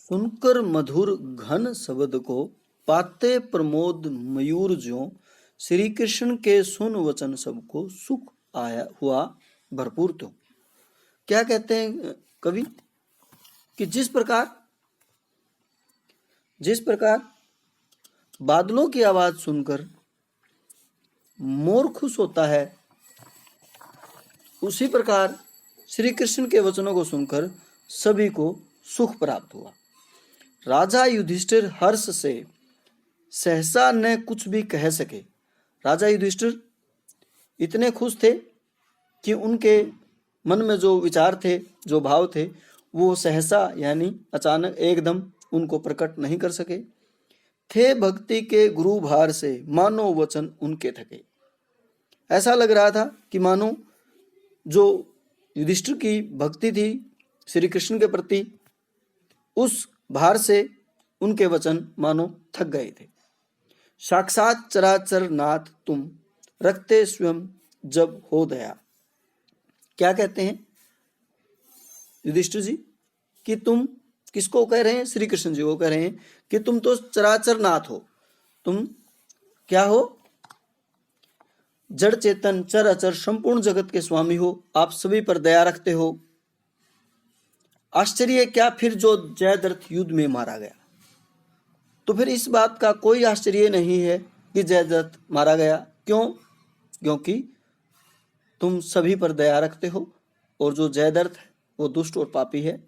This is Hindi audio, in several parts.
सुनकर मधुर घन शब्द को पाते प्रमोद मयूर ज्यों, श्री कृष्ण के सुन वचन सबको सुख आया हुआ भरपूर त्यों। क्या कहते हैं कवि कि जिस प्रकार बादलों की आवाज सुनकर मोर खुश होता है, उसी प्रकार श्री कृष्ण के वचनों को सुनकर सभी को सुख प्राप्त हुआ। राजा युधिष्ठिर हर्ष से सहसा न कुछ भी कह सके। राजा युधिष्ठिर इतने खुश थे कि उनके मन में जो विचार थे, जो भाव थे, वो सहसा यानी अचानक एकदम उनको प्रकट नहीं कर सके। थे भक्ति के गुरु भार से मानो वचन उनके थके। ऐसा लग रहा था कि मानो जो युधिष्ठिर की भक्ति थी श्री कृष्ण के प्रति, उस भार से उनके वचन मानो थक गए थे। साक्षात चराचर नाथ तुम रखते स्वयं जब हो दया। क्या कहते हैं युधिष्ठिर जी कि तुम किसको कह रहे हैं? श्री कृष्ण जी को कह रहे हैं कि तुम तो चराचर नाथ हो। तुम क्या हो? जड़ चेतन चर अचर संपूर्ण जगत के स्वामी हो। आप सभी पर दया रखते हो। आश्चर्य क्या फिर जो जयद्रथ युद्ध में मारा गया। तो फिर इस बात का कोई आश्चर्य नहीं है कि जयद्रथ मारा गया। क्यों? क्योंकि तुम सभी पर दया रखते हो और जो जयद्रथ है वो दुष्ट और पापी है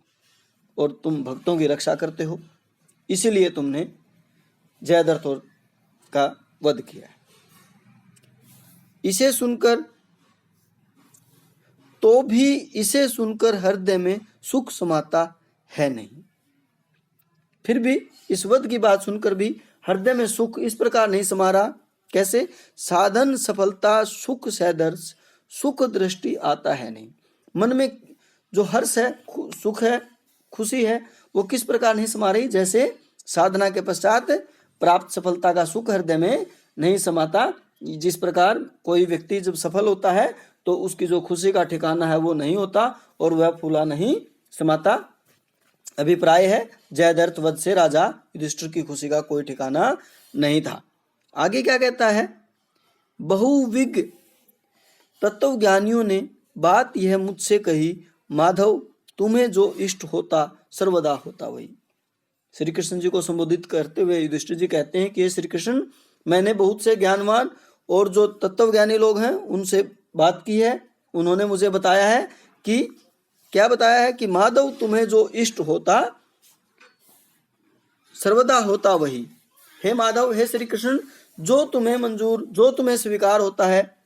और तुम भक्तों की रक्षा करते हो, इसीलिए तुमने जयद्रथ का वध किया है। इसे सुनकर हृदय में सुख समाता है नहीं। फिर भी इस वध की बात सुनकर भी हृदय में सुख इस प्रकार नहीं समा रहा। कैसे? साधन सफलता सुख सैदर्श सुख दृष्टि आता है नहीं। मन में जो हर्ष है, सुख है, खुशी है, वो किस प्रकार नहीं समा रही? जैसे साधना के पश्चात प्राप्त सफलता का सुख हृदय में नहीं समाता। जिस प्रकार कोई व्यक्ति जब सफल होता है तो उसकी जो खुशी का ठिकाना है वो नहीं होता और वह फूला नहीं समाता। अभिप्राय है जयद्रथ वध से राजा युधिष्ठिर की खुशी का कोई ठिकाना नहीं था। आगे क्या कहता है? बहुविज्ञ तत्वज्ञानियों ने बात यह मुझसे कही, माधव तुम्हें जो इष्ट होता सर्वदा होता वही। श्री कृष्ण जी को संबोधित करते हुए युधिष्ठिर जी कहते हैं कि हे श्री कृष्ण, मैंने बहुत से ज्ञानवान और जो तत्वज्ञानी लोग हैं उनसे बात की है। उन्होंने मुझे बताया है कि क्या बताया है कि माधव तुम्हें जो इष्ट होता सर्वदा होता वही। हे माधव, हे श्री कृष्ण, जो तुम्हें मंजूर, जो तुम्हें स्वीकार होता है,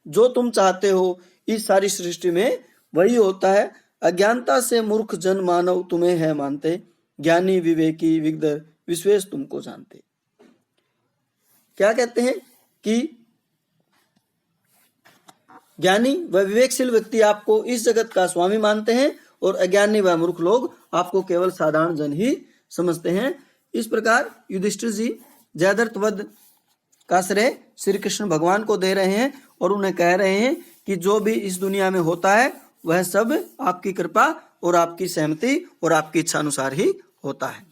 जो तुम चाहते हो इस सारी सृष्टि में वही होता है। अज्ञानता से मूर्ख जन मानव तुम्हें है मानते, ज्ञानी विवेकी विज्ञ विश्वेश तुमको जानते। क्या कहते हैं कि ज्ञानी व विवेकशील व्यक्ति आपको इस जगत का स्वामी मानते हैं और अज्ञानी व मूर्ख लोग आपको केवल साधारण जन ही समझते हैं। इस प्रकार युधिष्ठिर जी जयद्रथ वध का श्रेय श्री कृष्ण भगवान को दे रहे हैं और उन्हें कह रहे हैं कि जो भी इस दुनिया में होता है वह सब आपकी कृपा और आपकी सहमति और आपकी इच्छा अनुसार ही होता है।